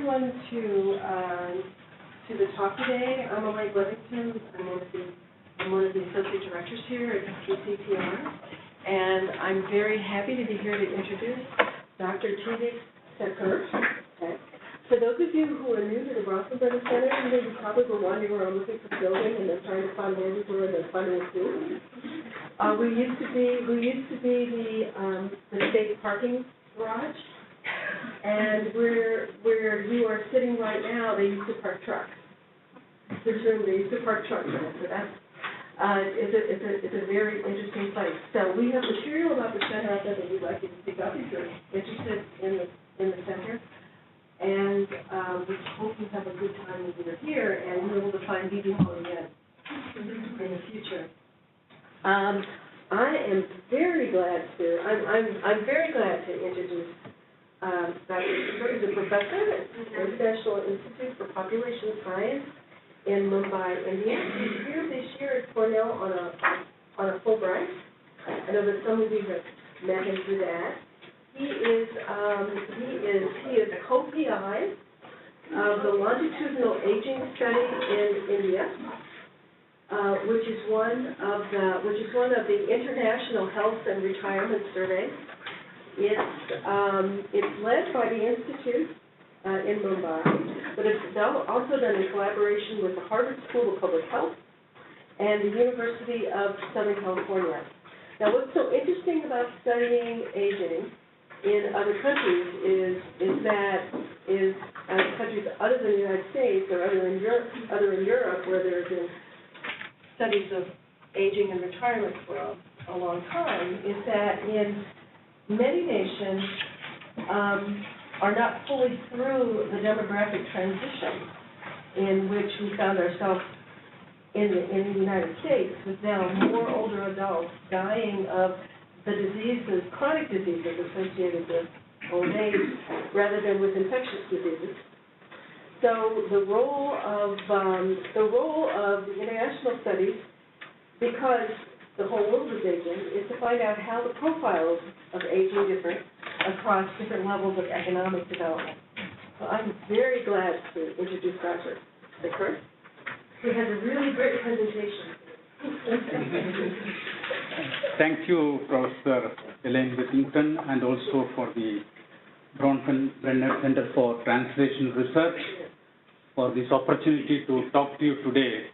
everyone to the talk today. I'm Elaine Livingston. I'm one of the associate directors here at BCTR, and I'm very happy to be here to introduce Dr. Sekher. Okay. For those of you who are new to the Bronson Brothers Center, you probably were wondering around looking for the building and then trying to find where we were and then finding us too. We used to be the state parking garage. And where you are sitting right now, they used to park trucks. This room, they used to park trucks in it. So that's it's a very interesting place. So we have material about the center out there that we'd like you to pick up if you're interested in the center. And we hope you have a good time when you're here and you're able to find Beebe again in the future. I am very glad to. I'm very glad to introduce. Dr. Sekher is a professor at the International Institute for Population Science in Mumbai, India. He's here this year at Cornell on a Fulbright. I know that some of you have met him through that. He is co-PI of the Longitudinal Aging Study in India, which is one of the International Health and Retirement Surveys. It's led by the Institute in Mumbai, but it's also done in collaboration with the Harvard School of Public Health and the University of Southern California. Now, what's so interesting about studying aging in other countries is countries other than the United States or other in Europe, where there have been studies of aging and retirement for a long time, is that in many nations are not fully through the demographic transition in which we found ourselves in the United States, with now more older adults dying of the diseases, chronic diseases associated with old age, rather than with infectious diseases. So the role of the international studies, because the whole world is aging, is to find out how the profiles of aging differ across different levels of economic development. So I'm very glad to introduce Dr. Sekher, who has a really great presentation. Thank you, Professor Elaine Whittington, and also for the Bronson Brenner Center for Translation Research for this opportunity to talk to you today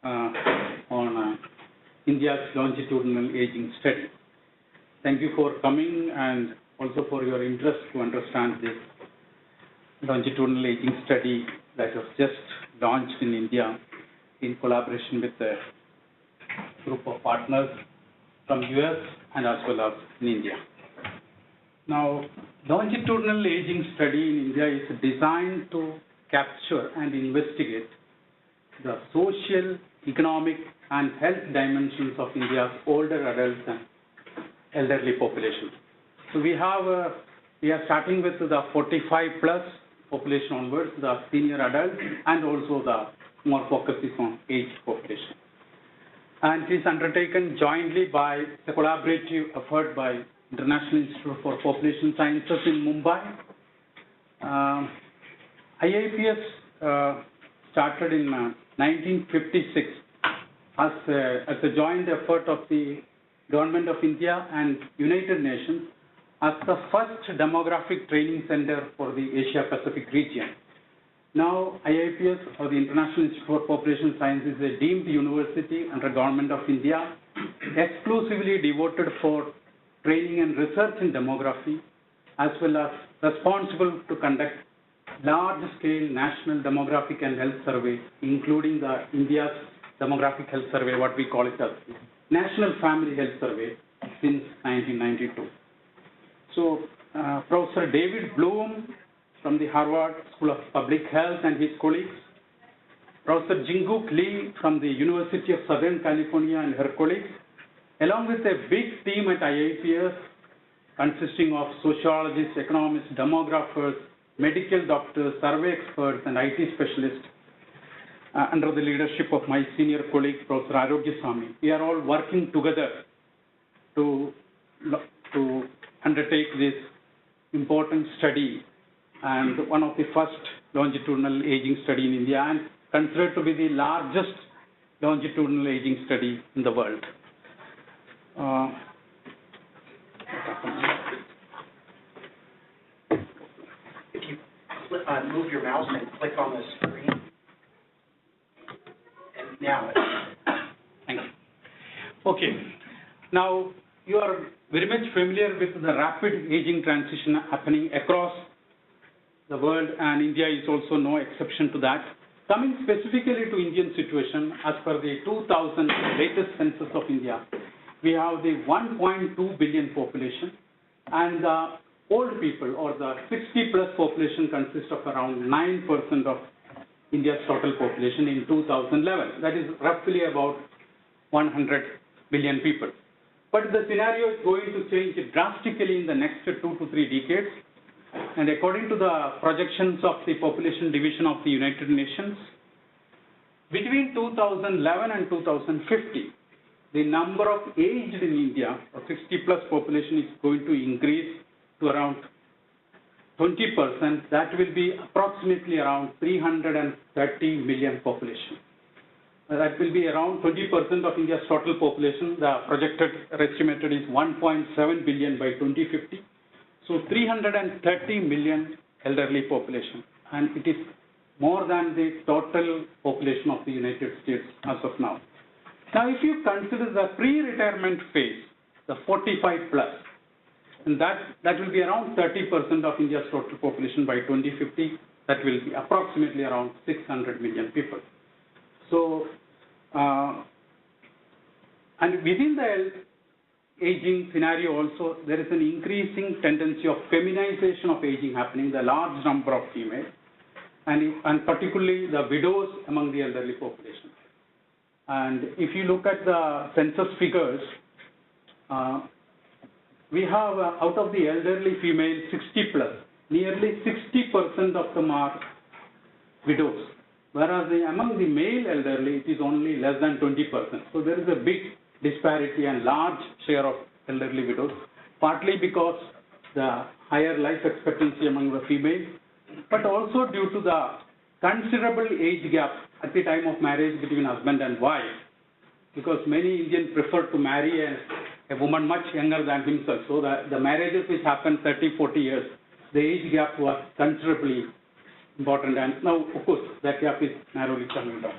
on India's longitudinal aging study. Thank you for coming and also for your interest to understand this longitudinal aging study that was just launched in India in collaboration with a group of partners from US and as well as in India. Now, longitudinal aging study in India is designed to capture and investigate the social, economic, and health dimensions of India's older adults and elderly population. So we are starting with the 45 plus population onwards, the senior adults, and also the more focus is on age population. And it is undertaken jointly by the collaborative effort by International Institute for Population Sciences in Mumbai. IIPS started in 1956 as a joint effort of the Government of India and United Nations as the first demographic training center for the Asia-Pacific region. Now, IIPS, or the International Institute for Population Science, is a deemed university under Government of India, exclusively devoted for training and research in demography, as well as responsible to conduct large-scale national demographic and health surveys, including the India's demographic health survey, what we call it as National Family Health Survey, since 1992. So, Professor David Bloom from the Harvard School of Public Health and his colleagues, Professor Jinguk Lee from the University of Southern California and her colleagues, along with a big team at IIPS consisting of sociologists, economists, demographers, medical doctors, survey experts, and IT specialists, under the leadership of my senior colleague, Professor Arogyasamy. We are all working together to undertake this important study and one of the first longitudinal aging study in India, and considered to be the largest longitudinal aging study in the world. If you move your mouse and click on the screen, and now Thank you. Okay. Now, you are very much familiar with the rapid aging transition happening across the world, and India is also no exception to that. Coming specifically to Indian situation, as per the 2000 latest census of India, we have the 1.2 billion population, and the old people or the 60-plus population consists of around 9% of India's total population in 2011. That is roughly about 100 million people. But the scenario is going to change drastically in the next 2 to 3 decades. And according to the projections of the Population Division of the United Nations, between 2011 and 2050, the number of aged in India, or 60-plus population, is going to increase to around 20%. That will be approximately around 330 million population. That will be around 20% of India's total population. The projected or estimated is 1.7 billion by 2050. So 330 million elderly population, and it is more than the total population of the United States as of now. Now, if you consider the pre-retirement phase, the 45 plus, and that will be around 30% of India's total population by 2050. That will be approximately around 600 million people. So, and within the aging scenario also, there is an increasing tendency of feminization of aging happening, the large number of females, and particularly the widows among the elderly population. And if you look at the census figures, we have out of the elderly female 60 plus, nearly 60% of them are widows, whereas among the male elderly it is only less than 20%. So there is a big disparity and large share of elderly widows, partly because the higher life expectancy among the females, but also due to the considerable age gap at the time of marriage between husband and wife, because many Indians prefer to marry a woman much younger than himself. So the marriages which happened 30, 40 years, the age gap was considerably important, and now, of course, that gap is narrowly coming down.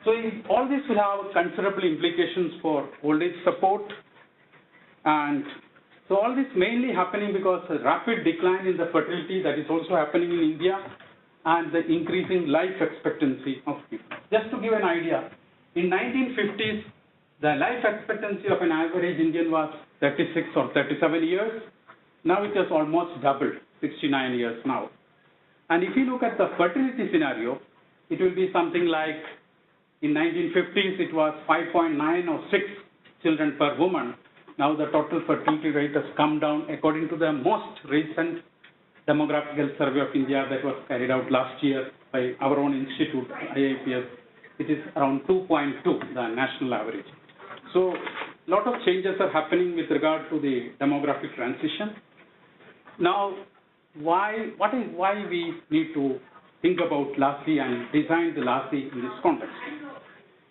So all this will have considerable implications for old age support, and so all this mainly happening because a rapid decline in the fertility that is also happening in India, and the increasing life expectancy of people. Just to give an idea, in 1950s, the life expectancy of an average Indian was 36 or 37 years. Now it has almost doubled, 69 years now. And if you look at the fertility scenario, it will be something like, in 1950s, it was 5.9 or 6 children per woman. Now the total fertility rate has come down according to the most recent demographic health survey of India that was carried out last year by our own institute, IIPS. It is around 2.2, the national average. So a lot of changes are happening with regard to the demographic transition. Now, why we need to think about LASI and design the LASI in this context?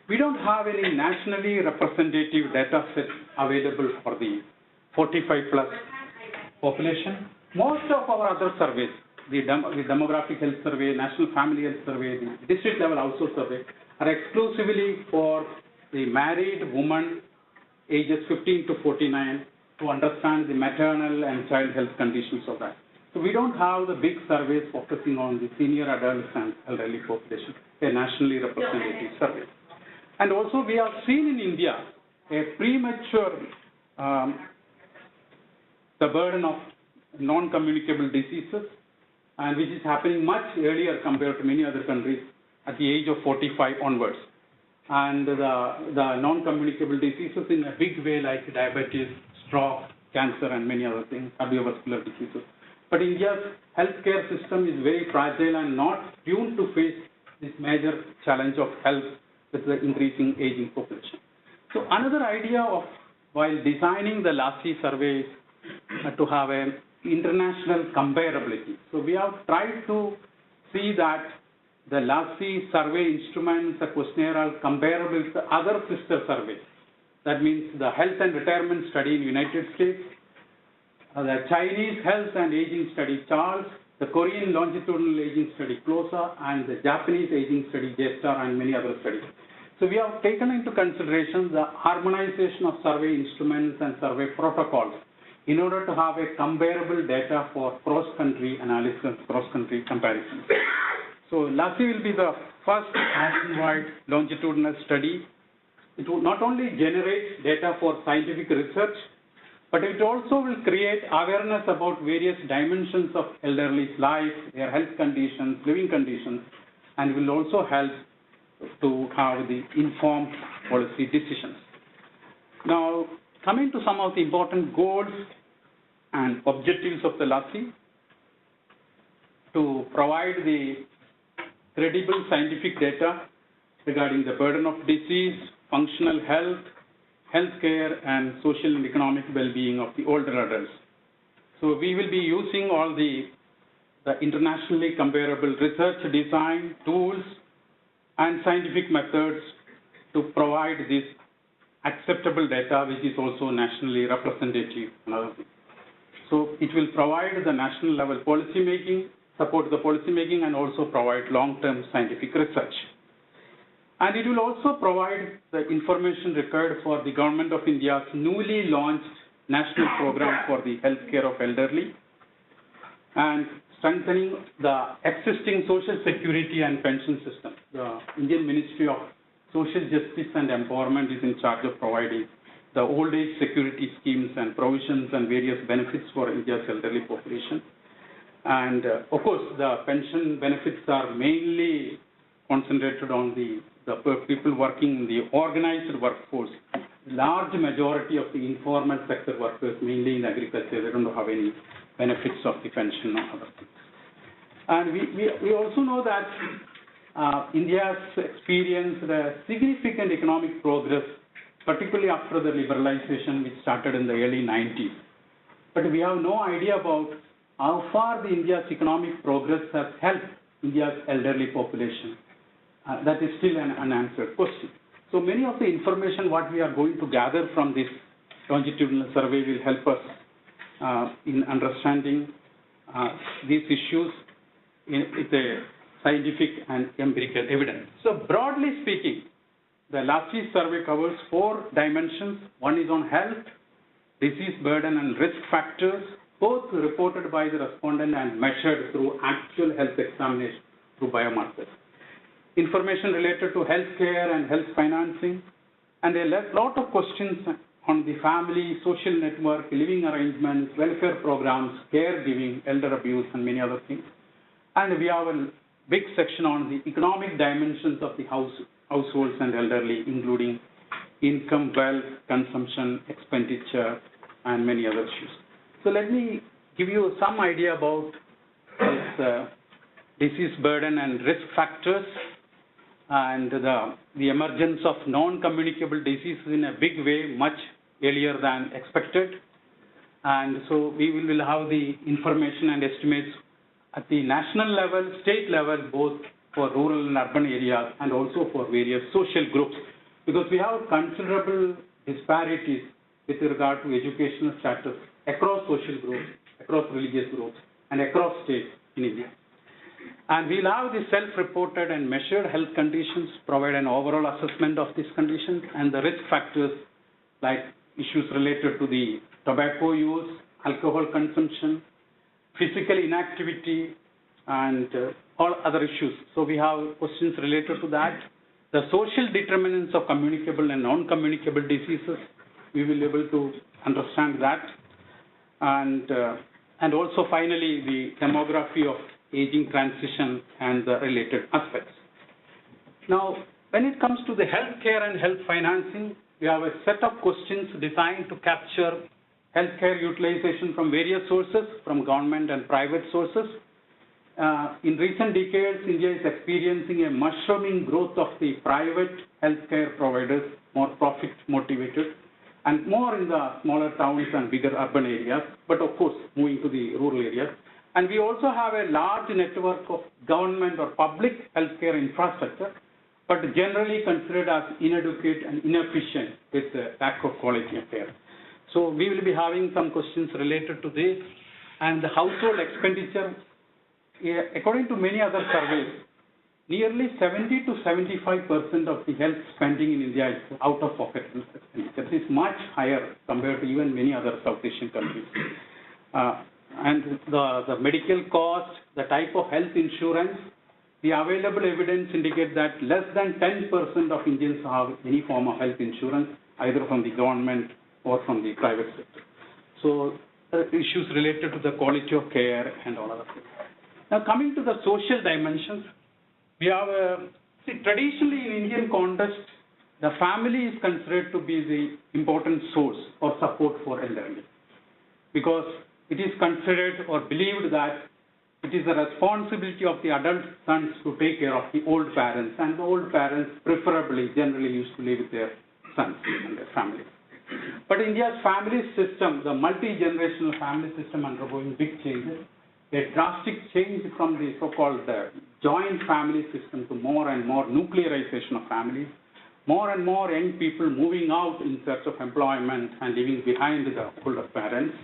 We don't have any nationally representative data set available for the 45 plus population. Most of our other surveys, the demographic health survey, national family health survey, the district level household survey, are exclusively for the married woman ages 15 to 49 to understand the maternal and child health conditions of that. So we don't have the big surveys focusing on the senior adults and elderly population, a nationally representative survey. And also we have seen in India a premature, the burden of non-communicable diseases, and which is happening much earlier compared to many other countries at the age of 45 onwards. And the non-communicable diseases in a big way like diabetes, stroke, cancer, and many other things, cardiovascular diseases. But India's healthcare system is very fragile and not tuned to face this major challenge of health with the increasing aging population. So another idea of, while designing the LASI survey, to have a international comparability. So we have tried to see that the LASI survey instruments, the questionnaire are comparable with the other sister surveys. That means the health and retirement study in the United States, the Chinese health and aging study CHARLES, the Korean longitudinal aging study CLOSA, and the Japanese aging study JSTAR, and many other studies. So we have taken into consideration the harmonization of survey instruments and survey protocols in order to have a comparable data for cross-country analysis, cross-country comparisons. So LASI will be the first nationwide longitudinal study. It will not only generate data for scientific research, but it also will create awareness about various dimensions of elderly's life, their health conditions, living conditions, and will also help to have the informed policy decisions. Now, coming to some of the important goals and objectives of the LASI, to provide the credible scientific data regarding the burden of disease, functional health, healthcare, and social and economic well-being of the older adults. So we will be using all the internationally comparable research design tools and scientific methods to provide this acceptable data, which is also nationally representative. So it will provide the national level policy making, support the policy making, and also provide long-term scientific research. And it will also provide the information required for the Government of India's newly launched national program for the healthcare of elderly, and strengthening the existing social security and pension system. The Indian Ministry of Social Justice and Empowerment is in charge of providing the old age security schemes and provisions and various benefits for India's elderly population. And of course, the pension benefits are mainly concentrated on the people working in the organized workforce. Large majority of the informal sector workers, mainly in agriculture, they don't have any benefits of the pension or other things. And we also know that India has experienced a significant economic progress, particularly after the liberalization which started in the early 90s. But we have no idea about how far the India's economic progress has helped India's elderly population. That is still an unanswered question. So many of the information what we are going to gather from this longitudinal survey will help us in understanding these issues with a scientific and empirical evidence. So broadly speaking, the LASI survey covers 4 dimensions. One is on health, disease burden and risk factors, both reported by the respondent and measured through actual health examination through biomarkers. Information related to healthcare and health financing, and a lot of questions on the family, social network, living arrangements, welfare programs, caregiving, elder abuse, and many other things. And we have a big section on the economic dimensions of the households and elderly, including income, wealth, consumption, expenditure, and many other issues. So let me give you some idea about this disease burden and risk factors, and the emergence of non-communicable diseases in a big way, much earlier than expected. And so we will have the information and estimates at the national level, state level, both for rural and urban areas, and also for various social groups, because we have considerable disparities with regard to educational status across social groups, across religious groups, and across states in India. And we'll have the self-reported and measured health conditions, provide an overall assessment of these conditions, and the risk factors like issues related to the tobacco use, alcohol consumption, physical inactivity, and all other issues. So we have questions related to that. The social determinants of communicable and non-communicable diseases, we will be able to understand that. And also finally, the demography of aging transition and the related aspects. Now, when it comes to the healthcare and health financing, we have a set of questions designed to capture healthcare utilization from various sources, from government and private sources. In recent decades, India is experiencing a mushrooming growth of the private healthcare providers, more profit motivated, and more in the smaller towns and bigger urban areas, but of course moving to the rural areas. And we also have a large network of government or public healthcare infrastructure, but generally considered as inadequate and inefficient with the lack of quality of care. So we will be having some questions related to this. And the household expenditure, according to many other surveys, nearly 70 to 75% of the health spending in India is out-of-pocket expenditure. This is much higher compared to even many other South Asian countries. And the medical cost, the type of health insurance, the available evidence indicate that less than 10% of Indians have any form of health insurance, either from the government or from the private sector. So issues related to the quality of care and all other things. Now coming to the social dimensions, we have traditionally in Indian context, the family is considered to be the important source or support for elderly, because it is considered or believed that it is the responsibility of the adult sons to take care of the old parents, and the old parents preferably generally used to live with their sons and their families. But India's family system, the multi-generational family system, undergoing big changes. A drastic change from the so-called joint family system to more and more nuclearization of families, more and more young people moving out in search of employment and leaving behind the older parents.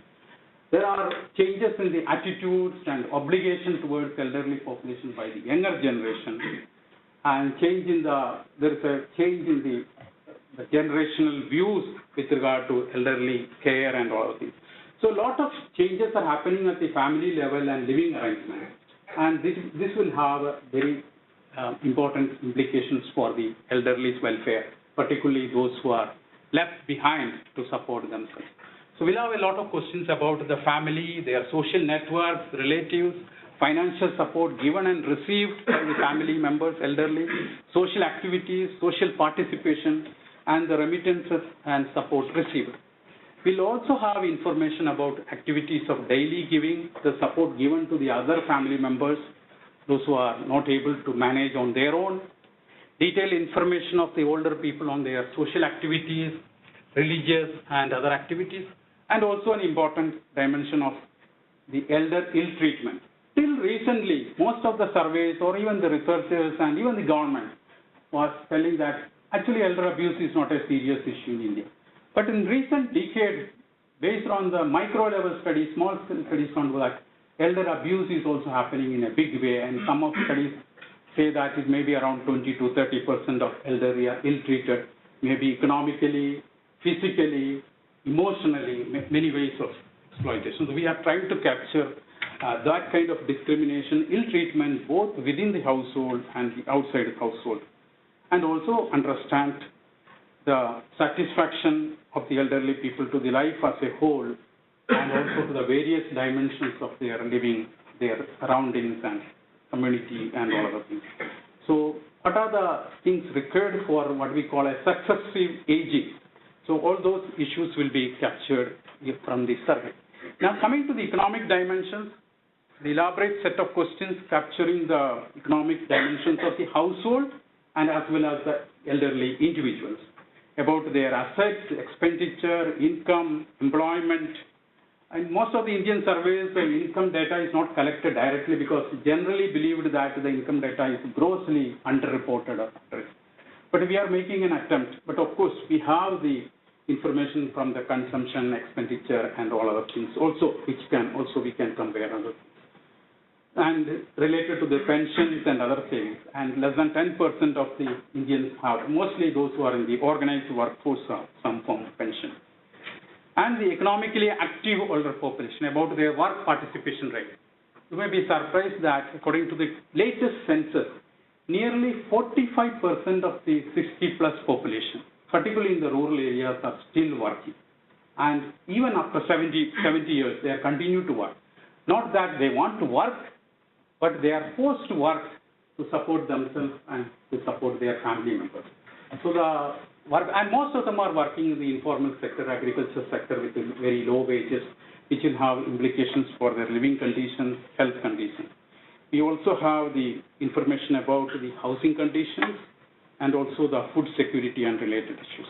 There are changes in the attitudes and obligation towards elderly population by the younger generation, and there is a change in the generational views with regard to elderly care and all of these. So a lot of changes are happening at the family level and living arrangements, and this will have very important implications for the elderly's welfare, particularly those who are left behind to support themselves. So we'll have a lot of questions about the family, their social networks, relatives, financial support given and received by the family members, elderly, social activities, social participation, and the remittances and support received. We'll also have information about activities of daily giving, the support given to the other family members, those who are not able to manage on their own, detailed information of the older people on their social activities, religious and other activities, and also an important dimension of the elder ill treatment. Till recently, most of the surveys or even the researchers and even the government was telling that actually elder abuse is not a serious issue in India. But in recent decades, based on the micro-level studies, small-scale studies found that elder abuse is also happening in a big way, and some of the studies say that it may be around 20 to 30% of elderly are ill-treated, maybe economically, physically, emotionally, many ways of exploitation. So we are trying to capture that kind of discrimination, ill-treatment, both within the household and the outside the household, and also understand the satisfaction of the elderly people to the life as a whole, and also to the various dimensions of their living, their surroundings and community and all other things. So what are the things required for what we call a successive aging? So all those issues will be captured from the survey. Now coming to the economic dimensions, the elaborate set of questions capturing the economic dimensions of the household and as well as the elderly individuals, about their assets, expenditure, income, employment. And most of the Indian surveys, the income data is not collected directly because generally believed that the income data is grossly underreported or underreported. But we are making an attempt. But of course, we have the information from the consumption, expenditure, and all other things also, which we can compare other things. And related to the pensions and other savings, and less than 10% of the Indians have, mostly those who are in the organized workforce, have some form of pension. And the economically active older population, about their work participation rate. You may be surprised that according to the latest census, nearly 45% of the 60-plus population, particularly in the rural areas, are still working. And even after 70 years, they are continue to work. Not that they want to work, but they are forced to work to support themselves and to support their family members. So the work, and most of them are working in the informal sector, agriculture sector, with very low wages, which will have implications for their living conditions, health conditions. We also have the information about the housing conditions and also the food security and related issues.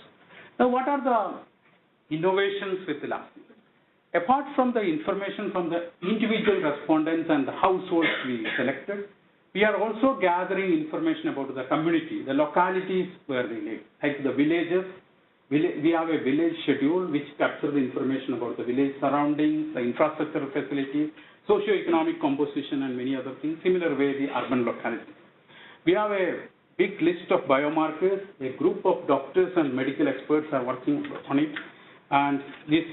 Now, what are the innovations with LASI. Apart from the information from the individual respondents and the households we selected, we are also gathering information about the community, the localities where they live, like the villages. We have a village schedule which captures the information about the village surroundings, the infrastructure facilities, socio-economic composition, and many other things. Similar way, the urban localities. We have a big list of biomarkers. A group of doctors and medical experts are working on it, and this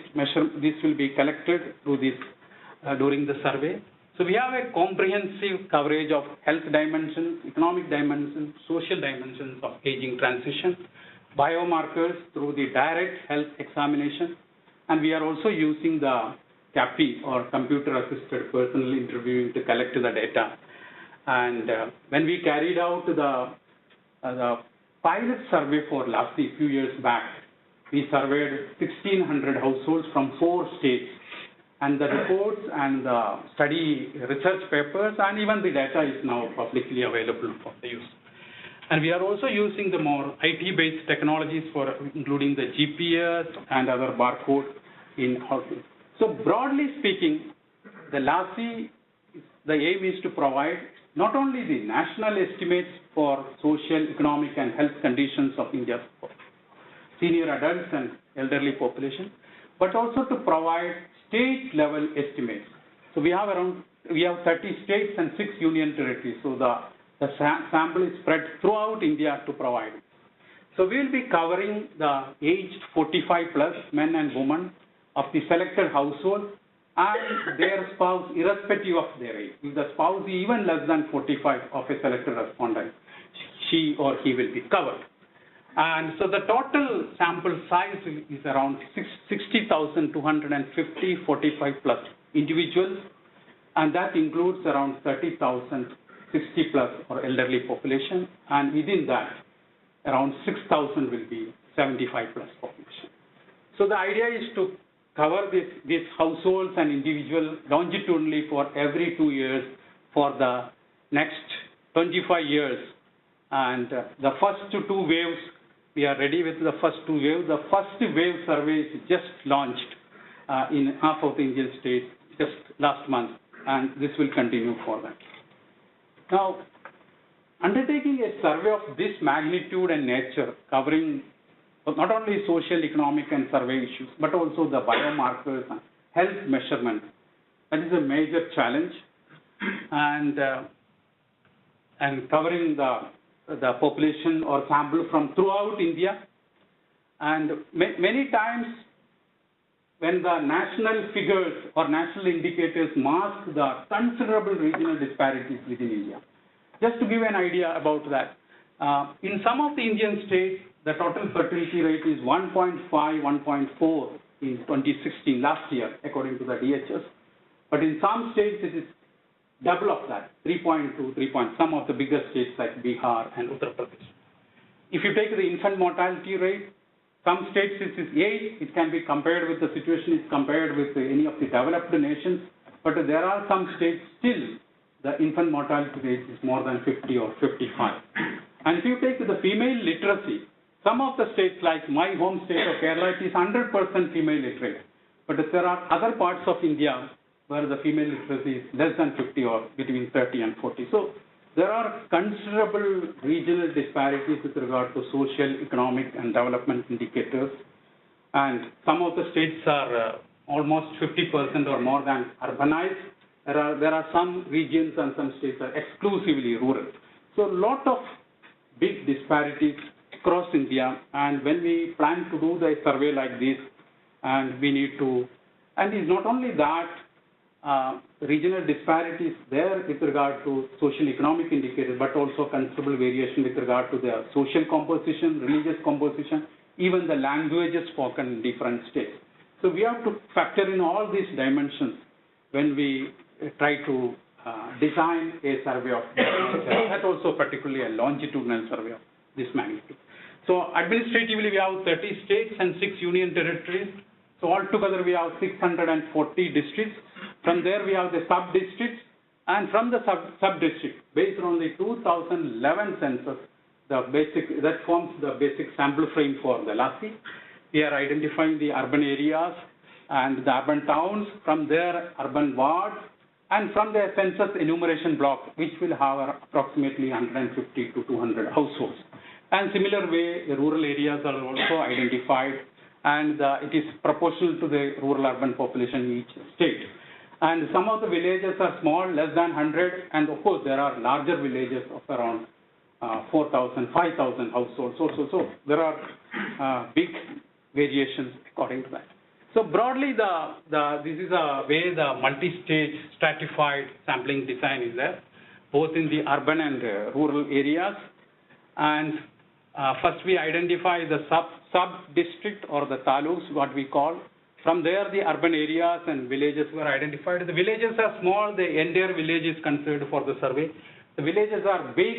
will be collected through this during the survey. So we have a comprehensive coverage of health dimensions, economic dimensions, social dimensions of aging transition, biomarkers through the direct health examination, and we are also using the CAPI or computer-assisted personal interviewing to collect the data. And when we carried out the pilot survey for LASI a few years back, we surveyed 1,600 households from 4 states. And the reports and the study research papers and even the data is now publicly available for the use. And we are also using the more IT-based technologies for including the GPS and other barcode in housing. So broadly speaking, the LASI, the aim is to provide not only the national estimates for social, economic, and health conditions of India's senior adults and elderly population, but also to provide state-level estimates. So we have 30 states and 6 union territories. So the sample is spread throughout India to provide it. So we will be covering the aged 45 plus men and women of the selected household and their spouse irrespective of their age. If the spouse is even less than 45 of a selected respondent, she or he will be covered. And so the total sample size is around 60,250 45 plus individuals, and that includes around 30,000 60 plus or elderly population, and within that, around 6,000 will be 75 plus population. So the idea is to cover these households and individuals longitudinally for every 2 years for the next 25 years. And the first 2 waves, we are ready with the first 2 waves. The first wave survey is just launched in half of the Indian states just last month, and this will continue for that. Now, undertaking a survey of this magnitude and nature, covering not only social, economic, and survey issues, but also the biomarkers and health measurement, that is a major challenge, and covering the population or sample from throughout India. And many times when the national figures or national indicators mask the considerable regional disparities within India. Just to give an idea about that, in some of the Indian states, the total fertility rate is 1.5, 1.4 in 2016, last year, according to the DHS. But in some states, it is double of that, 3.2, 3. Some of the biggest states like Bihar and Uttar Pradesh. If you take the infant mortality rate, some states it is 8. It can be compared with the situation is compared with any of the developed nations. But there are some states still the infant mortality rate is more than 50 or 55. And if you take the female literacy, some of the states like my home state of Kerala, it is 100% female literate. But there are other parts of India where the female literacy is less than 50 or between 30 and 40. So there are considerable regional disparities with regard to social, economic, and development indicators. And some of the states are almost 50% or more than urbanized. There are some regions and some states are exclusively rural. So a lot of big disparities across India. And when we plan to do the survey like this, and we need to, and it's not only that, regional disparities there with regard to social economic indicators, but also considerable variation with regard to their social composition, religious composition, even the languages spoken in different states. So we have to factor in all these dimensions when we try to design a survey of this nature, and also particularly a longitudinal survey of this magnitude. So administratively, we have 30 states and 6 union territories. So altogether, we have 640 districts. From there, we have the sub-districts, and from the sub-district, based on the 2011 census, that forms the basic sample frame for the LASI. we are identifying the urban areas and the urban towns, from their urban wards, and from their census enumeration block, which will have approximately 150 to 200 households. And similar way, the rural areas are also identified, and it is proportional to the rural-urban population in each state. And some of the villages are small, less than 100, and of course there are larger villages of around 4,000, 5,000 households also. So there are big variations according to that. So broadly, this is a way the multi-stage stratified sampling design is there, both in the urban and rural areas. And first we identify the sub-district or the taluks, what we call. From there, the urban areas and villages were identified. The villages are small. The entire village is considered for the survey. The villages are big.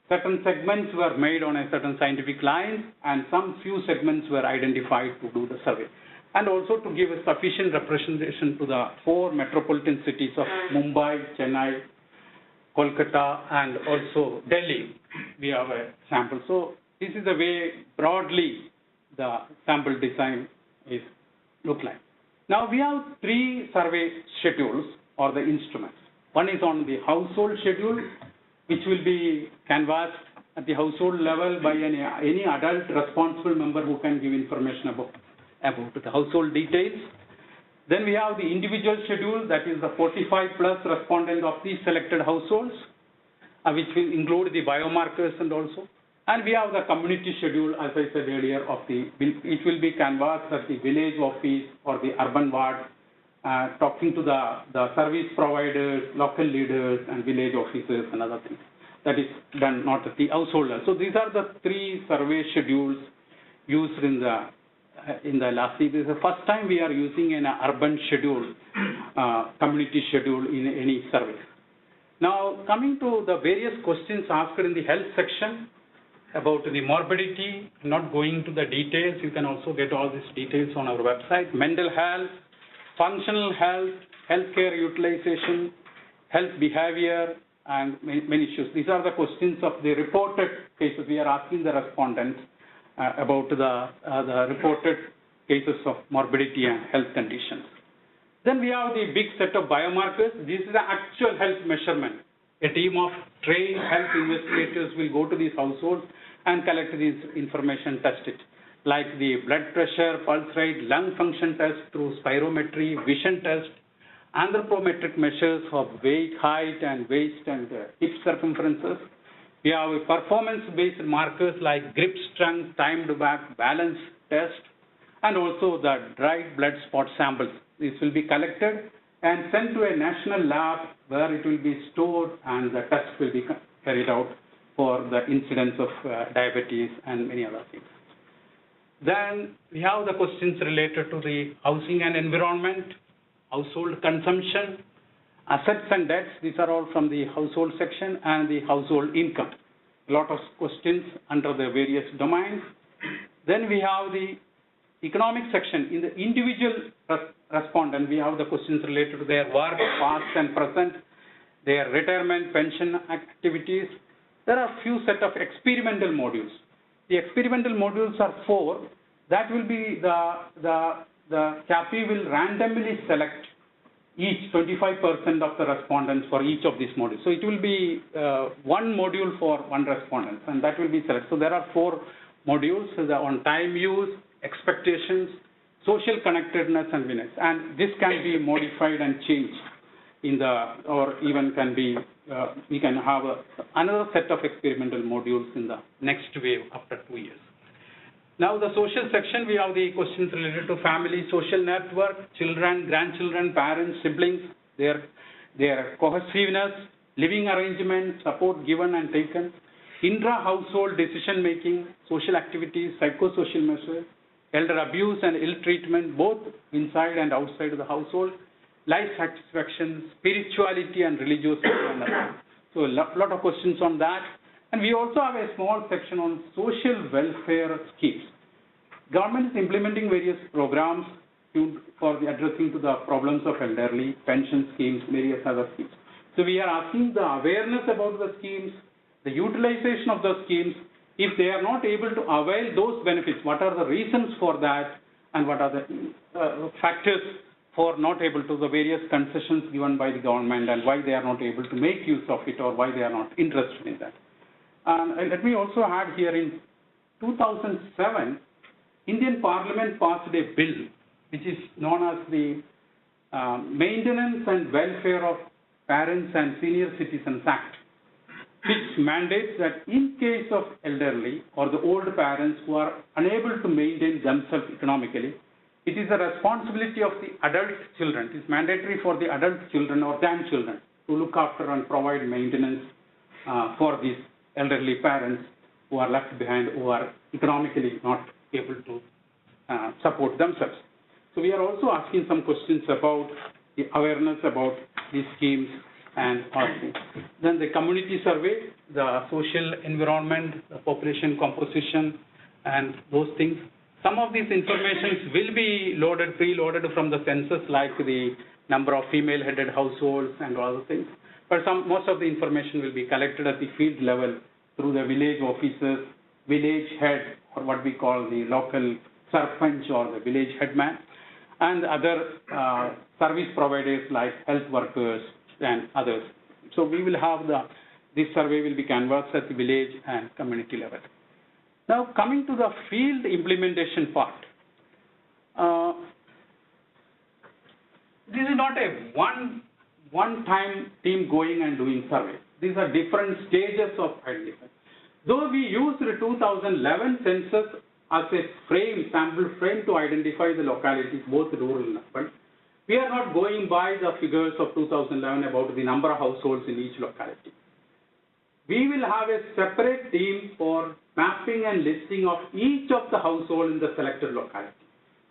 Certain segments were made on a certain scientific line, and some few segments were identified to do the survey. And also to give a sufficient representation to the 4 metropolitan cities of Mumbai, Chennai, Kolkata, and also Delhi. We have a sample. So this is the way broadly the sample design is look like. Now we have 3 survey schedules or the instruments. One is on the household schedule, which will be canvassed at the household level by any adult responsible member who can give information about the household details. Then we have the individual schedule, that is the 45 plus respondents of the selected households, which will include the biomarkers and also. And we have the community schedule, as I said earlier, it will be canvassed at the village office or the urban ward, talking to the service providers, local leaders, and village officers and other things. That is done not at the household level. So these are the 3 survey schedules used in the LASI. This is the first time we are using an urban schedule, community schedule in any survey. Now coming to the various questions asked in the health section about the morbidity, not going into the details, you can also get all these details on our website. Mental health, functional health, healthcare utilization, health behavior, and many issues. These are the questions of the reported cases. We are asking the respondents about the reported cases of morbidity and health conditions. Then we have the big set of biomarkers. This is the actual health measurement. A team of trained health investigators will go to these households and collect this information, test it, like the blood pressure, pulse rate, lung function test through spirometry, vision test, anthropometric measures of weight, height, and waist and hip circumferences. We have performance-based markers like grip strength, timed back, balance test, and also the dried blood spot samples. This will be collected and sent to a national lab where it will be stored and the test will be carried out for the incidence of diabetes and many other things. Then we have the questions related to the housing and environment, household consumption, assets and debts. These are all from the household section, and the household income. A lot of questions under the various domains. Then we have the economic section. In the individual respondent, we have the questions related to their work, past and present, their retirement, pension activities. There are few set of experimental modules. The experimental modules are 4. That will be the CAPI will randomly select each 25% of the respondents for each of these modules. So it will be one module for one respondent, and that will be selected. So there are 4 modules on time use, expectations, social connectedness, and winners. And this can be modified and changed or even can be, we can have another set of experimental modules in the next wave after 2 years. Now the social section, we have the questions related to family, social network, children, grandchildren, parents, siblings, their cohesiveness, living arrangement, support given and taken, intra-household decision making, social activities, psychosocial measures, elder abuse and ill treatment, both inside and outside of the household, life satisfaction, spirituality and religiosity. So a lot of questions on that. And we also have a small section on social welfare schemes. Government is implementing various programs for addressing to the problems of elderly, pension schemes, various other schemes. So we are asking the awareness about the schemes, the utilization of the schemes, If they are not able to avail those benefits, what are the reasons for that, and what are the factors for not able to, the various concessions given by the government, and why they are not able to make use of it, or why they are not interested in that. And let me also add here, in 2007, Indian Parliament passed a bill which is known as the Maintenance and Welfare of Parents and Senior Citizens Act, which mandates that in case of elderly or the old parents who are unable to maintain themselves economically, it is the responsibility of the adult children. It is mandatory for the adult children or grandchildren to look after and provide maintenance for these elderly parents who are left behind, who are economically not able to support themselves. So we are also asking some questions about the awareness about these schemes and all things. Then the community survey, the social environment, the population composition, and those things. Some of these informations will be preloaded from the census, like the number of female-headed households and all the things. But most of the information will be collected at the field level through the village officers, village head, or what we call the local sarpanch or the village headman, and other service providers like health workers and others. So we will have this survey will be canvassed at the village and community level. Now coming to the field implementation part. This is not a one-time team going and doing survey. These are different stages of identifying. Though we used the 2011 census as a sample frame to identify the localities, both rural and urban, we are not going by the figures of 2011 about the number of households in each locality. We will have a separate team for mapping and listing of each of the households in the selected locality.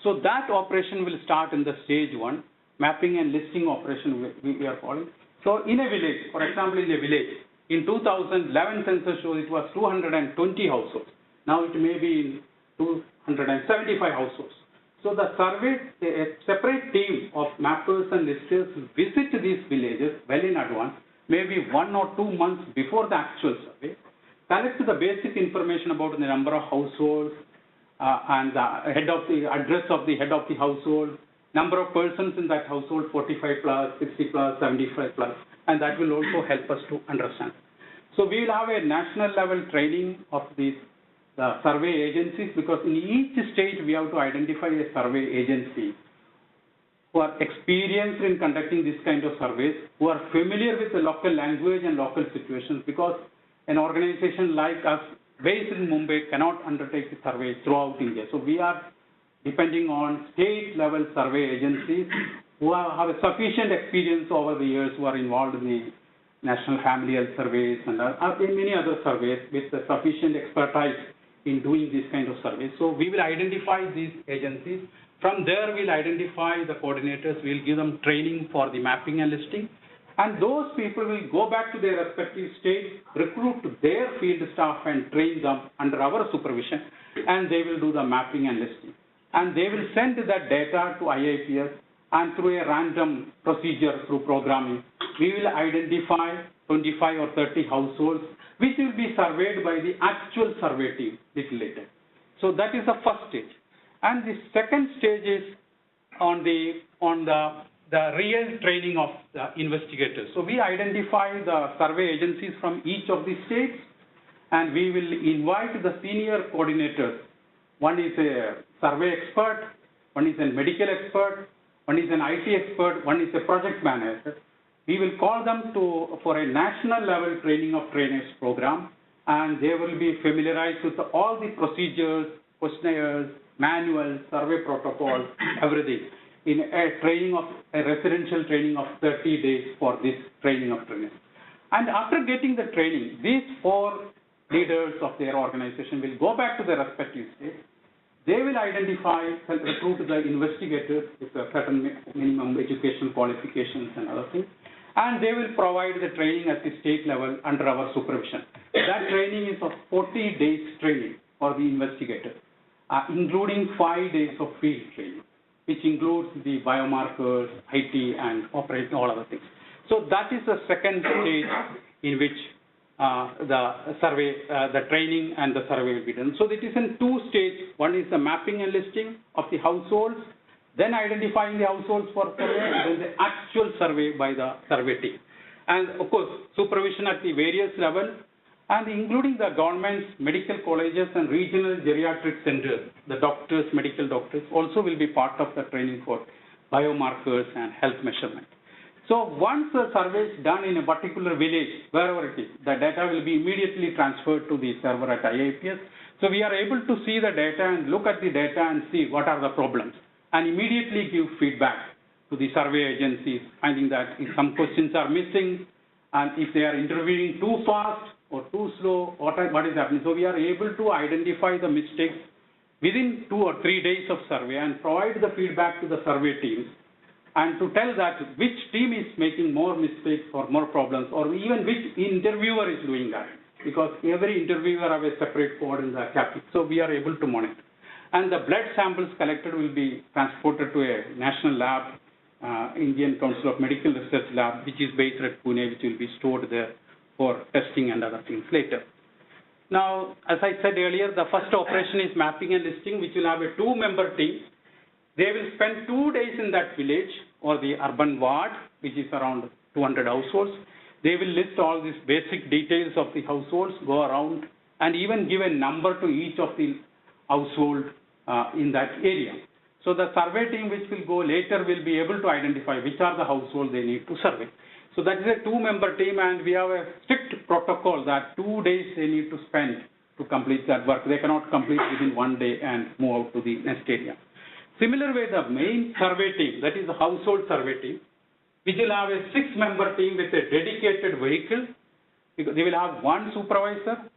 So that operation will start in the stage 1, mapping and listing operation we are calling. So in a village, for example, in a village, in 2011 census shows it was 220 households. Now it may be 275 households. So the survey, a separate team of mappers and listers visit these villages well in advance, maybe 1 or 2 months before the actual survey, collect the basic information about the number of households and the address of the head of the household, number of persons in that household, 45 plus, 60 plus, 75 plus, and that will also help us to understand. So we will have a national level training of these survey agencies, because in each stage we have to identify a survey agency who are experienced in conducting this kind of surveys, who are familiar with the local language and local situations, because an organization like us based in Mumbai cannot undertake the survey throughout India. So we are depending on state level survey agencies who have a sufficient experience over the years, who are involved in the National Family Health Surveys and many other surveys with sufficient expertise in doing this kind of surveys. So we will identify these agencies. From there, we'll identify the coordinators. We'll give them training for the mapping and listing. And those people will go back to their respective states, recruit their field staff and train them under our supervision, and they will do the mapping and listing. And they will send that data to IIPS, and through a random procedure through programming, we will identify 25 or 30 households which will be surveyed by the actual survey team little later. So that is the first stage. And the second stage is on the real training of the investigators. So we identify the survey agencies from each of the states, and we will invite the senior coordinators. One is a survey expert, one is a medical expert, one is an IT expert, one is a project manager. We will call them for a national level training of trainers program, and they will be familiarized with all the procedures, questionnaires, manuals, survey protocols, everything, in a residential training of 30 days for this training of trainers. And after getting the training, these 4 leaders of their organization will go back to their respective states. They will identify, recruit the investigators with a certain minimum education qualifications and other things, and they will provide the training at the state level under our supervision. That training is of 40 days training for the investigator, including 5 days of field training, which includes the biomarkers, IT, and operating all other things. So that is the second stage in which the survey, the training and the survey will be done. So it is in two stages. One is the mapping and listing of the households, then identifying the households for survey, and then the actual survey by the survey team. And of course, supervision at the various levels, and including the government's medical colleges and regional geriatric centers, the doctors, medical doctors also will be part of the training for biomarkers and health measurement. So once the survey is done in a particular village, wherever it is, the data will be immediately transferred to the server at IIPS. So we are able to see the data and look at the data and see what are the problems and immediately give feedback to the survey agencies, finding that if some questions are missing and if they are interviewing too fast or too slow, what is happening. So we are able to identify the mistakes within 2 or 3 days of survey and provide the feedback to the survey teams, and to tell that which team is making more mistakes or more problems, or even which interviewer is doing that, because every interviewer have a separate code in the CAPI. So we are able to monitor. And the blood samples collected will be transported to a national lab, Indian Council of Medical Research Lab, which is based at Pune, which will be stored there for testing and other things later. Now, as I said earlier, the first operation is mapping and listing, which will have a 2-member team. They will spend 2 days in that village or the urban ward, which is around 200 households. They will list all these basic details of the households, go around, and even give a number to each of the household in that area. So the survey team, which will go later, will be able to identify which are the households they need to survey. So that is a 2-member team, and we have a strict protocol that 2 days they need to spend to complete that work. They cannot complete within 1 day and move out to the next area. Similar way, the main survey team, that is the household survey team, which will have a 6-member team with a dedicated vehicle. They will have 1 supervisor,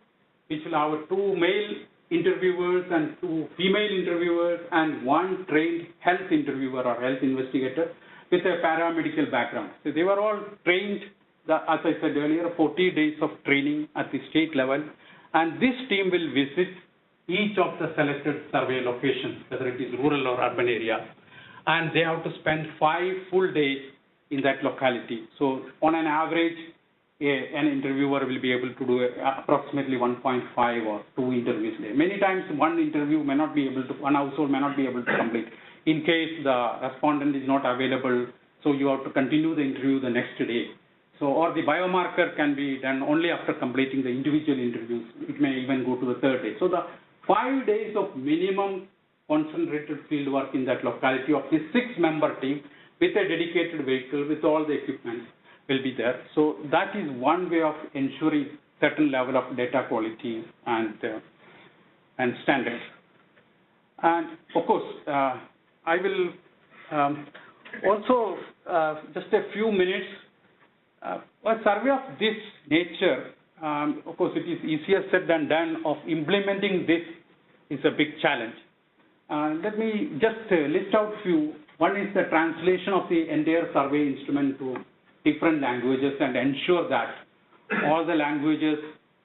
which will have 2 male interviewers and 2 female interviewers, and 1 trained health interviewer or health investigator with a paramedical background. So they were all trained, as I said earlier, 40 days of training at the state level, and this team will visit each of the selected survey locations, whether it is rural or urban area, and they have to spend 5 full days in that locality. So on an average, an interviewer will be able to do approximately 1.5 or 2 interviews a day. Many times one interview may not be able to, one household may not be able to complete. In case the respondent is not available, so you have to continue the interview the next day. So, or the biomarker can be done only after completing the individual interviews. It may even go to the 3rd day. So the 5 days of minimum concentrated field work in that locality of this 6-member team with a dedicated vehicle, with all the equipment, will be there. So that is one way of ensuring certain level of data quality and standards. And of course, I will also just a few minutes. A survey of this nature, of course, it is easier said than done. Of implementing this is a big challenge. Let me just list out few. One is the translation of the entire survey instrument to different languages and ensure that all the languages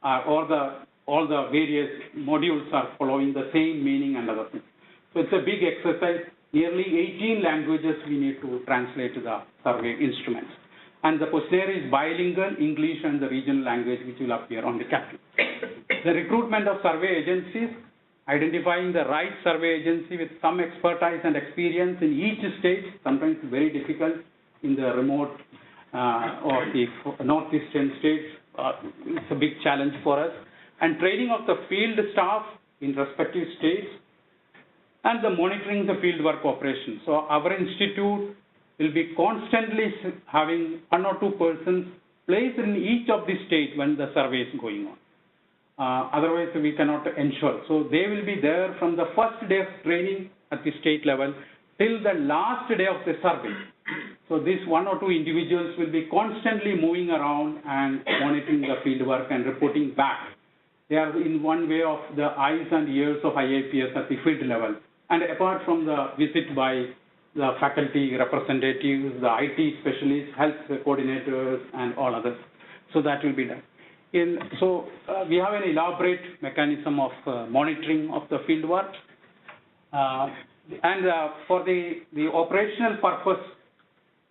are, all the various modules are following the same meaning and other things. So it's a big exercise. Nearly 18 languages we need to translate to the survey instruments. And the questionnaire is bilingual, English and the regional language, which will appear on the CAPI. The recruitment of survey agencies, identifying the right survey agency with some expertise and experience in each state, sometimes very difficult in the remote or the northeastern states. It's a big challenge for us. And training of the field staff in respective states, and the monitoring the fieldwork operations. So our institute will be constantly having 1 or 2 persons placed in each of the states when the survey is going on. Otherwise, we cannot ensure. So they will be there from the first day of training at the state level till the last day of the survey. So these 1 or 2 individuals will be constantly moving around and monitoring the fieldwork and reporting back. They are in one way of the eyes and ears of IIPS at the field level. And apart from the visit by the faculty representatives, the IT specialists, health coordinators, and all others. So that will be done. We have an elaborate mechanism of monitoring of the field work. For the operational purpose,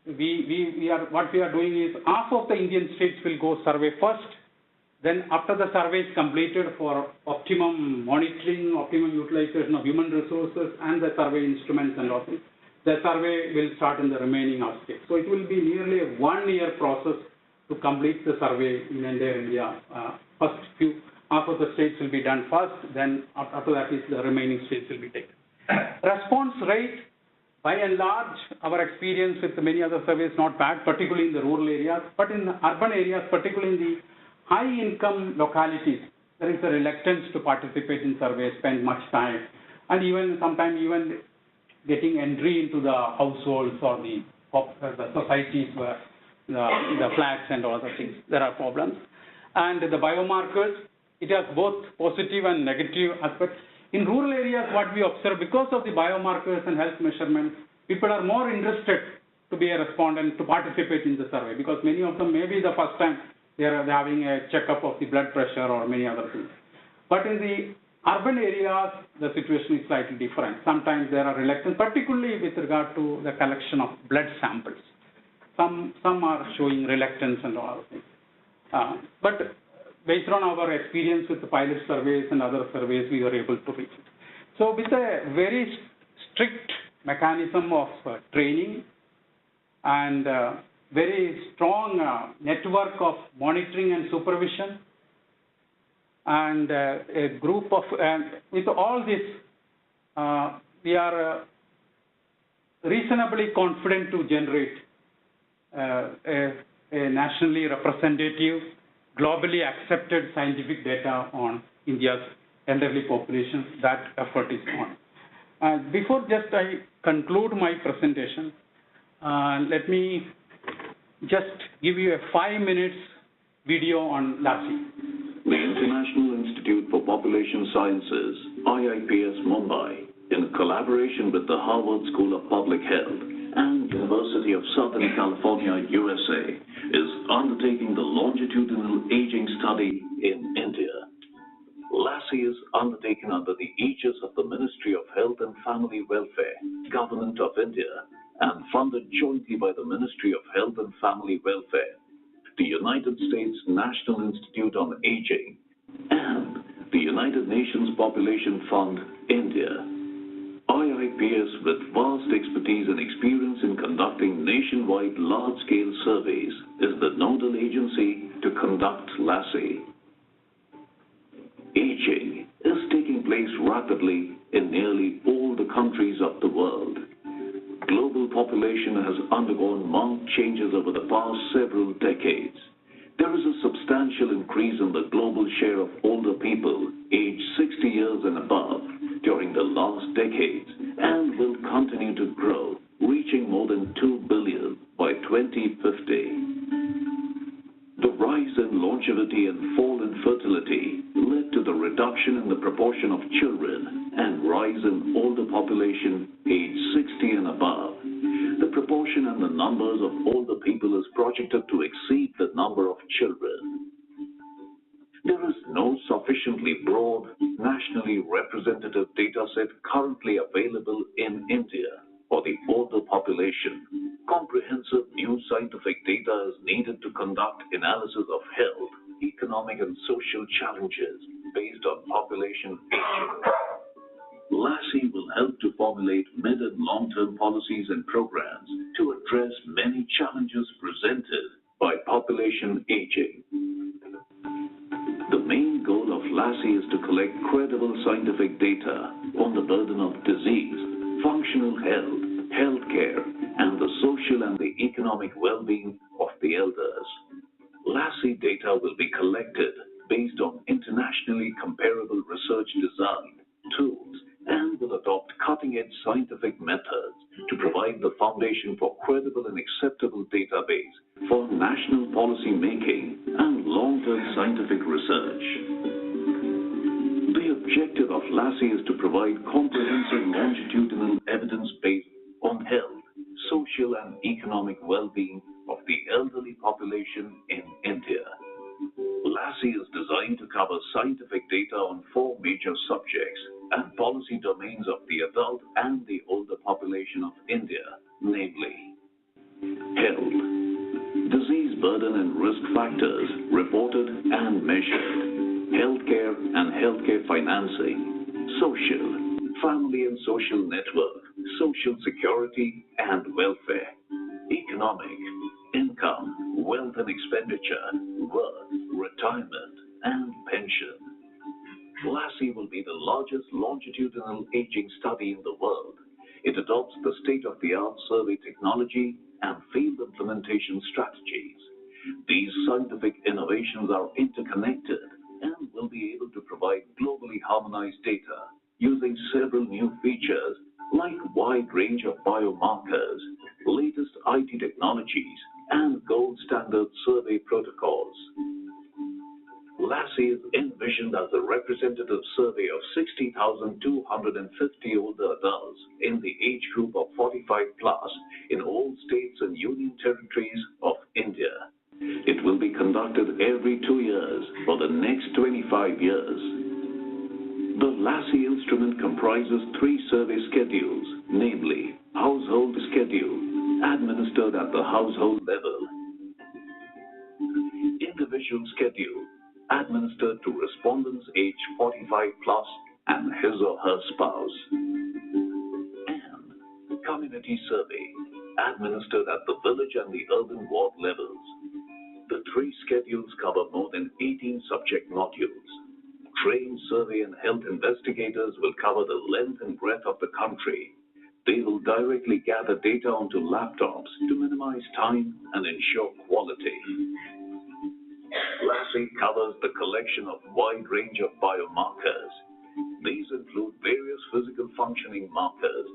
what we are doing is half of the Indian states will go survey first, Then after the survey is completed for optimum monitoring, optimum utilization of human resources and the survey instruments and all this, the survey will start in the remaining states. So it will be nearly a 1-year process to complete the survey in entire India. First half of the states will be done first, then after that is the remaining states will be taken. Response rate, by and large, our experience with many other surveys not bad, particularly in the rural areas, but in the urban areas, particularly in the high-income localities, there is a reluctance to participate in surveys, spend much time, and even sometimes even getting entry into the households or the societies where the flags and all other things. There are problems. And the biomarkers, it has both positive and negative aspects. In rural areas, what we observe, because of the biomarkers and health measurements, people are more interested to be a respondent, to participate in the survey, because many of them, maybe the first time they're having a checkup of the blood pressure or many other things. But in the urban areas, the situation is slightly different. Sometimes there are reluctance, particularly with regard to the collection of blood samples. Some are showing reluctance and all things. But based on our experience with the pilot surveys and other surveys, we were able to reach it. So with a very strict mechanism of training and very strong network of monitoring and supervision, and a group of, with all this, we are reasonably confident to generate a nationally representative, globally accepted scientific data on India's elderly population. That effort is on. Before just I conclude my presentation, let me just give you a 5 minutes video on LASI. The International Institute for Population Sciences, IIPS Mumbai, in collaboration with the Harvard School of Public Health and University of Southern California, USA, is undertaking the Longitudinal Aging Study in India. LASI is undertaken under the aegis of the Ministry of Health and Family Welfare, Government of India, and funded jointly by the Ministry of Health and Family Welfare, the United States National Institute on Aging, and the United Nations Population Fund, India. IIPS, with vast expertise and experience in conducting nationwide large-scale surveys, is the nodal agency to conduct LASI. Aging is taking place rapidly in nearly all the countries of the world. Global population has undergone marked changes over the past several decades. There is a substantial increase in the global share of older people aged 60 years and above during the last decades and will continue to grow, reaching more than 2 billion by 2050. The rise in longevity and fall in fertility led to the reduction in the proportion of children and rise in older population aged 60 and above. The proportion and the numbers of older people is projected to exceed the number of children. There is no sufficiently broad, nationally representative data set currently available in India for the older population. Comprehensive new scientific data is needed to conduct analysis of health, economic and social challenges based on population aging. LASI will help to formulate mid- and long-term policies and programs to address many challenges presented by population aging. The main goal of LASI is to collect credible scientific data on the burden of disease, functional health, healthcare, and the social and the economic well-being of the elders. LASI data will be collected based on internationally comparable research design, tools, and will adopt cutting-edge scientific methods to provide the foundation for credible and acceptable database for national policy making and long-term scientific research. The objective of LASI is to provide comprehensive longitudinal evidence based on health, social and economic well-being of the elderly population in India. LASI is designed to cover scientific data on 4 major subjects and policy domains of the adult and the older population of India, namely health, disease burden and risk factors reported and measured measured, healthcare and healthcare financing, social, family and social network, social security and welfare, economic, income, wealth and expenditure, work, retirement, and pension. LASI will be the largest longitudinal aging study in the world. It adopts the state-of-the-art survey technology and field implementation strategies. These scientific innovations are interconnected and will be able to provide globally harmonized data using several new features like wide range of biomarkers, latest IT technologies, and gold standard survey protocols. LASI is envisioned as a representative survey of 60,250 older adults in the age group of 45 plus in all states and union territories of India. It will be conducted every 2 years for the next 25 years. The LASI instrument comprises 3 survey schedules, namely household schedule, administered at the household level, individual schedule, administered to respondents aged 45 plus and his or her spouse, and community survey, administered at the village and the urban ward levels. The 3 schedules cover more than 18 subject modules. Trained survey and health investigators will cover the length and breadth of the country. They will directly gather data onto laptops to minimize time and ensure quality. LASI covers the collection of wide range of biomarkers. These include various physical functioning markers,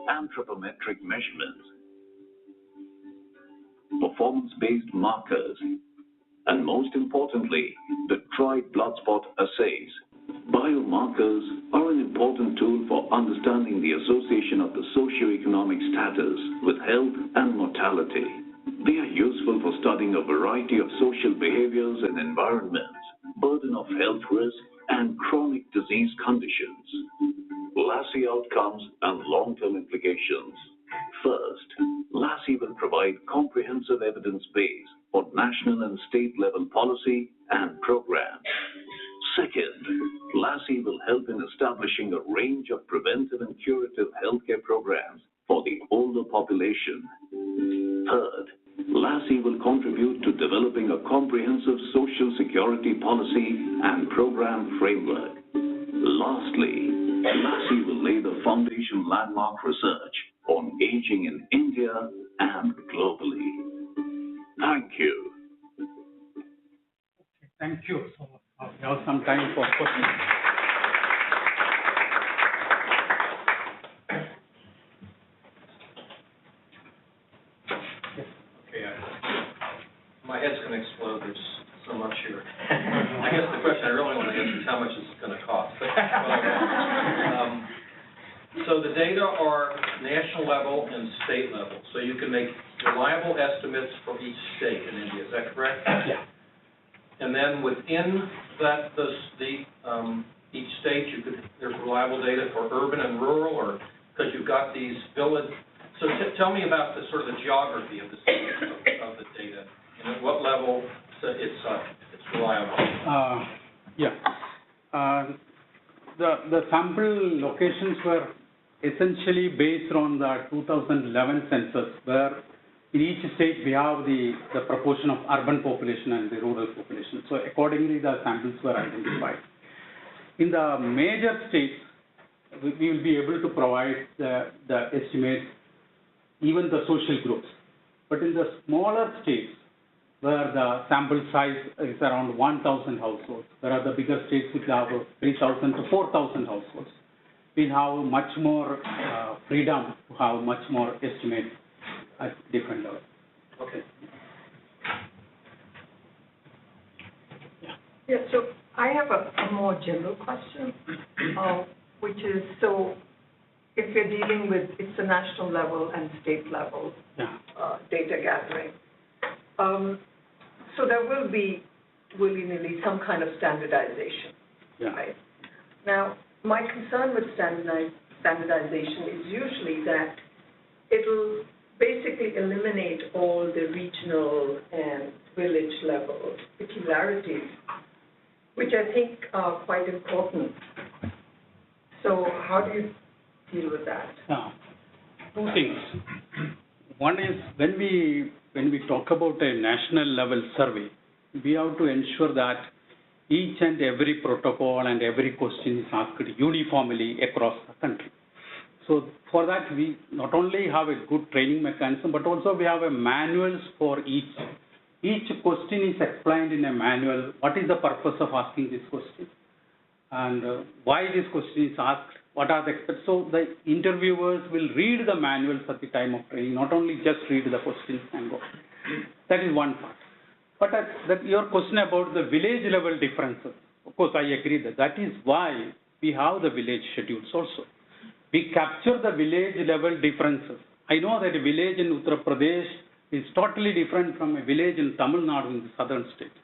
anthropometric measurements, performance-based markers, and most importantly, the tried blood spot assays. Biomarkers are an important tool for understanding the association of the socioeconomic status with health and mortality. They are useful for studying a variety of social behaviors and environments, burden of health risk, and chronic disease conditions. LASI outcomes and long-term implications. First, LASI will provide comprehensive evidence base for national and state-level policy and programs. Second, LASI will help in establishing a range of preventive and curative healthcare programs for the older population. Third, LASI will contribute to developing a comprehensive social security policy and program framework. Lastly, LASI will lay the foundation landmark research on aging in India and globally. Thank you. Thank you so much. We have some time for questions. My head's going to explode. There's so much here. I guess the question I really want to answer is how much is it going to cost? So the data are national level and state level. So you can make reliable estimates for each state in India. Is that correct? Yeah. And then within that, each state, there's reliable data for urban and rural, or because you've got these village. So tell me about the sort of the geography of the data. And at what level it's reliable? The sample locations were essentially based on the 2011 census, where in each state we have the proportion of urban population and the rural population. So accordingly, the samples were identified. In the major states, we will be able to provide the estimates, even the social groups. But in the smaller states, where the sample size is around 1,000 households, there are the bigger states which have 3,000 to 4,000 households. We have much more freedom to have much more estimates at different levels. Okay. Yeah, so I have a more general question, which is, so if you're dealing with, it's a national level and state level data gathering, so there will be willy-nilly some kind of standardization, right? Now, my concern with standardization is usually that it'll basically eliminate all the regional and village level peculiarities, which I think are quite important. So how do you deal with that? Two things. One is when we talk about a national level survey, we have to ensure that each and every protocol and every question is asked uniformly across the country. So for that, we not only have a good training mechanism, but also we have a manuals for each. Each question is explained in a manual. What is the purpose of asking this question? And why this question is asked? What are the experts? So the interviewers will read the manuals at the time of training, not only just read the questions and go. That is one part. But that your question about the village level differences, of course I agree that is why we have the village schedules also. We capture the village level differences. I know that a village in Uttar Pradesh is totally different from a village in Tamil Nadu in the southern states.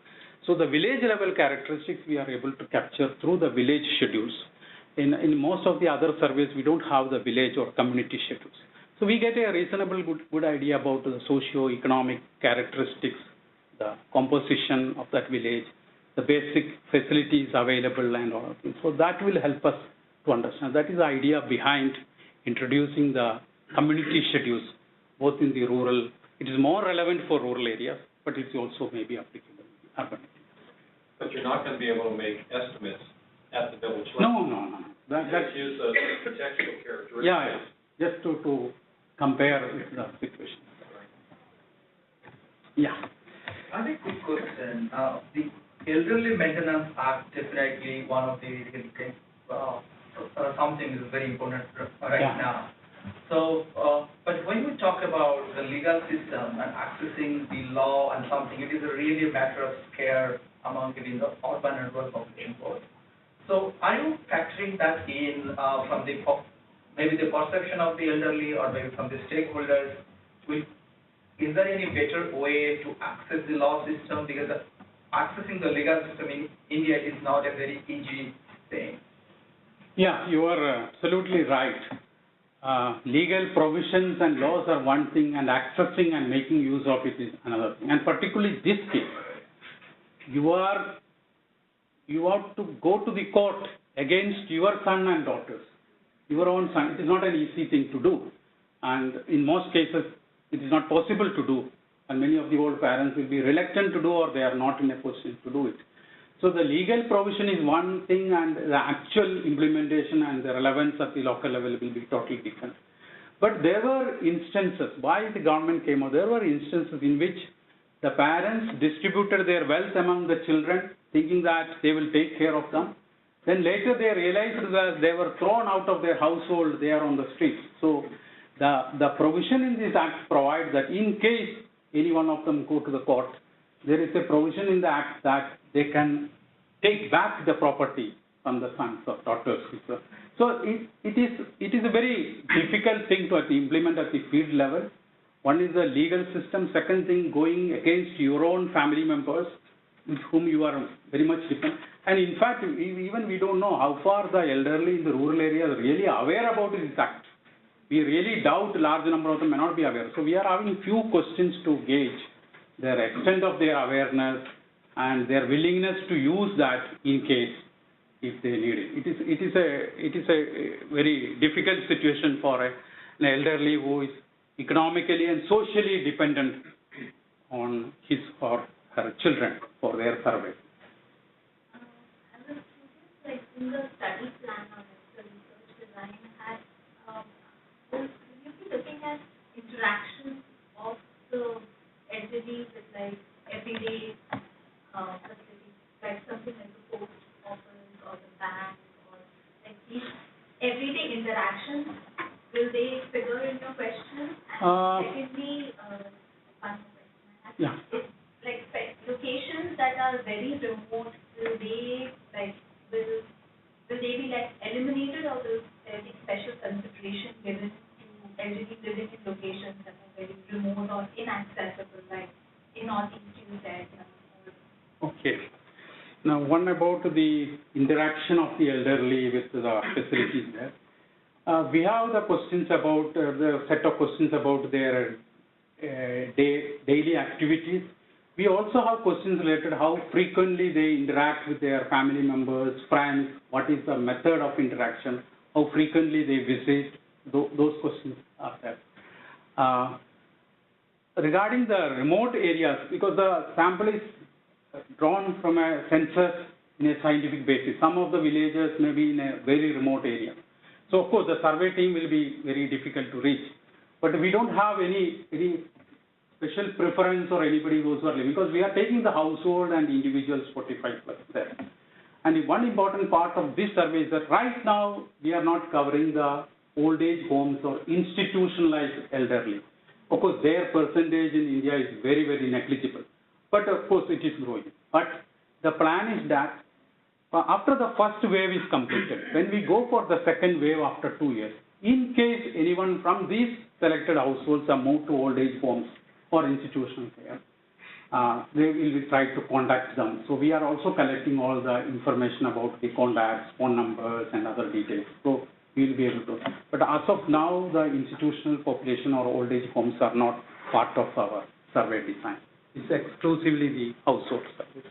So the village level characteristics we are able to capture through the village schedules. In most of the other surveys, we don't have the village or community schedules. So we get a reasonable good idea about the socio-economic characteristics, the composition of that village, the basic facilities available and all of things. So that will help us to understand. That is the idea behind introducing the community schedules, both in the rural. It is more relevant for rural areas, but it's also maybe applicable in urban areas. But you're not going to be able to make estimates at the village No. level. That's use the contextual characteristics. Yeah. Just to compare with the situation. Yeah. I have a quick question. The Elderly Maintenance Act definitely one of the something is very important right now. So, but when we talk about the legal system and accessing the law and something, it is really a matter of scare among the urban and rural population both. So, are you factoring that in from the maybe the perception of the elderly or maybe from the stakeholders? Is there any better way to access the law system? Because accessing the legal system in India is not a very easy thing. Yeah, you are absolutely right. Legal provisions and laws are one thing, and accessing and making use of it is another thing. And particularly this case, you have to go to the court against your son and daughters, your own son. It is not an easy thing to do, and in most cases, it is not possible to do. And many of the old parents will be reluctant to do, or they are not in a position to do it. So the legal provision is one thing, and the actual implementation and the relevance at the local level will be totally different. But there were instances, why the government came out, there were instances in which the parents distributed their wealth among the children, thinking that they will take care of them. Then later they realized that they were thrown out of their household, they are on the streets. So the provision in this act provides that in case any one of them go to the court, there is a provision in the act that they can take back the property from the sons or daughters. So it is a very difficult thing to implement at the field level. One is the legal system. Second thing, going against your own family members with whom you are very much dependent. And in fact, even we don't know how far the elderly in the rural areas are really aware about this act. We really doubt a large number of them may not be aware. So we are having few questions to gauge their extent of their awareness and their willingness to use that in case if they need it. It is a very difficult situation for an elderly who is economically and socially dependent on his or her children for their survival. I was curious, like in the study plan or the research design, will you be looking at interactions of the elderly with like everyday facilities, like something like the post office or the bank, or like these everyday interactions? Will they figure into questions? And secondly, one more question I have. Yeah. It's like locations that are very remote, will they be like eliminated, or will there be special consideration given to elderly living in locations that are very remote or inaccessible, like in Northeast you said? Okay. Now, one about the interaction of the elderly with the facilities there. We have the questions about the set of questions about their daily activities We also have questions related how frequently they interact with their family members, friends, what is the method of interaction, how frequently they visit, those questions are there. Regarding the remote areas, because the sample is drawn from a census in a scientific basis, some of the villages may be in a very remote area. So of course the survey team will be very difficult to reach. But we don't have any special preference or anybody those who are living, because we are taking the household and individuals 45 plus there. And one important part of this survey is that right now we are not covering the old age homes or institutionalized elderly. Of course, their percentage in India is very, very negligible. But of course, it is growing. But the plan is that after the first wave is completed, when we go for the second wave after 2 years, in case anyone from these selected households are moved to old age homes or institutional care, they will be trying to contact them. So we are also collecting all the information about the contacts, phone numbers, and other details. So we will be able to. But as of now, the institutional population or old age homes are not part of our survey design. It's exclusively the household survey.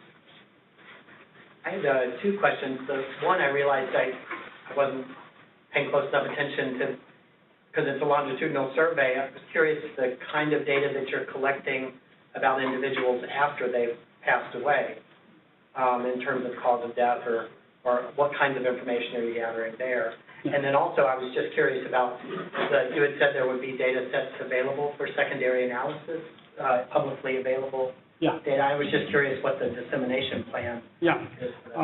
I had two questions. The one, I realized I wasn't paying close enough attention to, because it's a longitudinal survey. I was curious the kind of data that you're collecting about individuals after they've passed away, in terms of cause of death, or what kinds of information are you gathering there? And then also, I was just curious about, you had said there would be data sets available for secondary analysis, publicly available data. I was just curious what the dissemination plan is for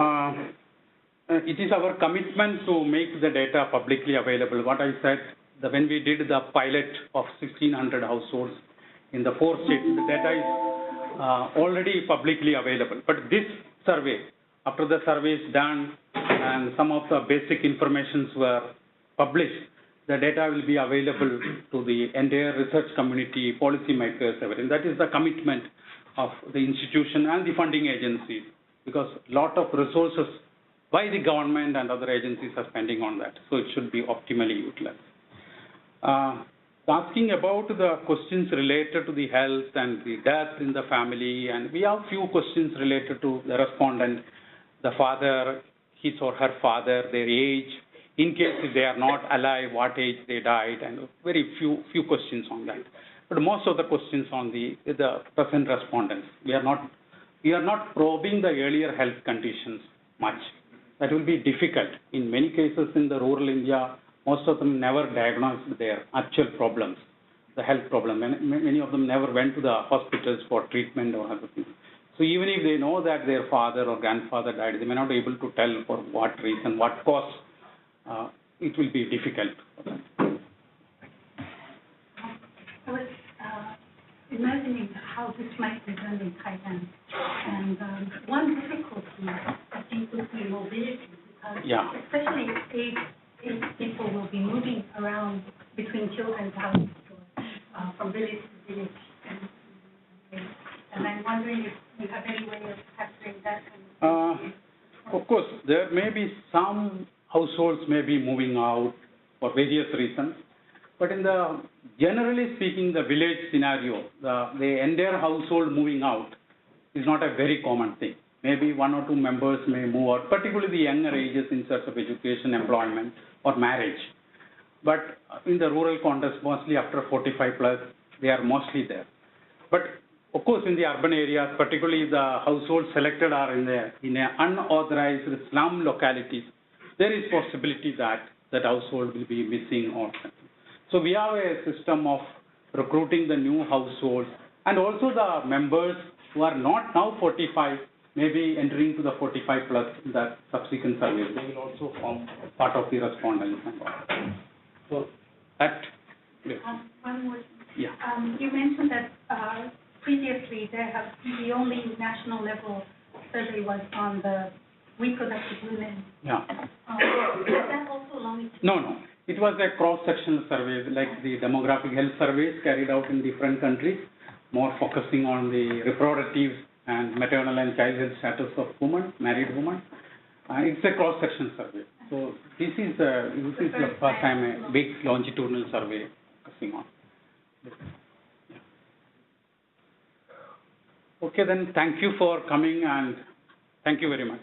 that. It is our commitment to make the data publicly available. What I said, when we did the pilot of 1,600 households in the 4 states, the data is already publicly available. But this survey, after the survey is done and some of the basic informations were published, the data will be available to the entire research community, policymakers, everything. That is the commitment of the institution and the funding agencies, because a lot of resources by the government and other agencies are spending on that. So it should be optimally utilized. Asking about the questions related to the health and the death in the family, and we have few questions related to the respondent, the father, his or her father, their age, in case if they are not alive, what age they died, and very few questions on that. But most of the questions on the present respondents. We are not probing the earlier health conditions much. That will be difficult. In many cases in the rural India, most of them never diagnosed their actual problems, the health problem. Many of them never went to the hospitals for treatment or other things. So even if they know that their father or grandfather died, they may not be able to tell for what reason, what cause. It will be difficult for them. I was imagining how this might be done in Thailand. And one difficulty, I think, would be mobility, because especially if people will be moving around between children's houses or from village to village. And I'm wondering if you have any way of capturing that. Of course, there may be some households may be moving out for various reasons. But in the, generally speaking, the village scenario, the entire household moving out is not a very common thing. Maybe 1 or 2 members may move out, particularly the younger ages in search of education, employment, or marriage. But in the rural context, mostly after 45 plus, they are mostly there. But of course, in the urban areas, particularly the households selected are in a unauthorized slum localities, there is possibility that that household will be missing or something. So we have a system of recruiting the new households, and also the members who are not now 45, maybe entering to the 45 plus in the subsequent surveys. They will also form part of the respondents and all. So that. One more. Yeah. You mentioned that previously the only national level survey was on the reproductive women. Yeah. Is that also longitudinal? No. It was a cross-sectional survey, like the demographic health surveys carried out in different countries, more focusing on the reproductive and maternal and child health status of women, married women. It's a cross-section survey. So this is the first time a big longitudinal survey focusing on. Okay, then thank you for coming and thank you very much.